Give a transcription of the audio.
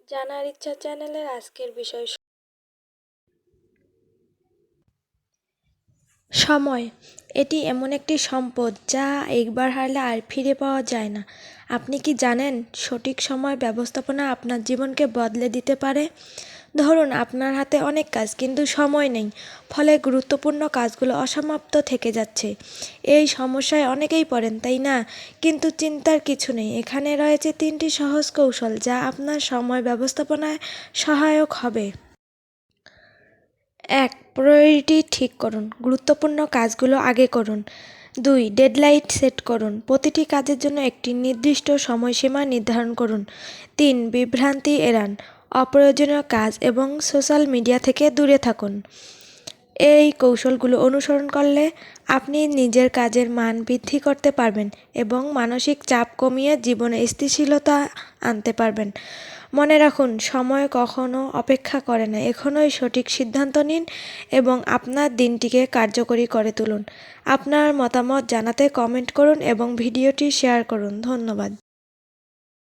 জানার ইচ্ছা চ্যানেলের আজকের বিষয় সময়। এটি এমন একটি সম্পদ যা একবার হারলে আর ফিরে পাওয়া যায় না। আপনি কি জানেন সঠিক সময় ব্যবস্থাপনা আপনার জীবনকে বদলে দিতে পারে? ধরুন আপনার হাতে অনেক কাজ কিন্তু সময় নেই, ফলে গুরুত্বপূর্ণ কাজগুলো অসমাপ্ত থেকে যাচ্ছে। এই সমস্যায় অনেকেই পড়েন, তাই না? কিন্তু চিন্তার কিছু নেই, এখানে রয়েছে 3টি সহজ কৌশল যা আপনার সময় ব্যবস্থাপনায় সহায়ক হবে। 1. প্রায়োরিটি ঠিক করুন, গুরুত্বপূর্ণ কাজগুলো আগে করুন। 2. ডেডলাইন সেট করুন, প্রতিটি কাজের জন্য একটি নির্দিষ্ট সময়সীমা নির্ধারণ করুন। 3. বিভ্রান্তি এড়ান, অপ্রয়োজনীয় কাজ এবং সোশ্যাল মিডিয়া থেকে দূরে থাকুন। এই কৌশলগুলো অনুসরণ করলে আপনি নিজের কাজের মান বৃদ্ধি করতে পারবেন এবং মানসিক চাপ কমিয়ে জীবনে স্থিতিশীলতা আনতে পারবেন। মনে রাখুন, সময় কখনো অপেক্ষা করে না। এখনই সঠিক সিদ্ধান্ত নিন এবং আপনার দিনটিকে কার্যকরী করে তুলুন। আপনার মতামত জানাতে কমেন্ট করুন এবং ভিডিওটি শেয়ার করুন। ধন্যবাদ।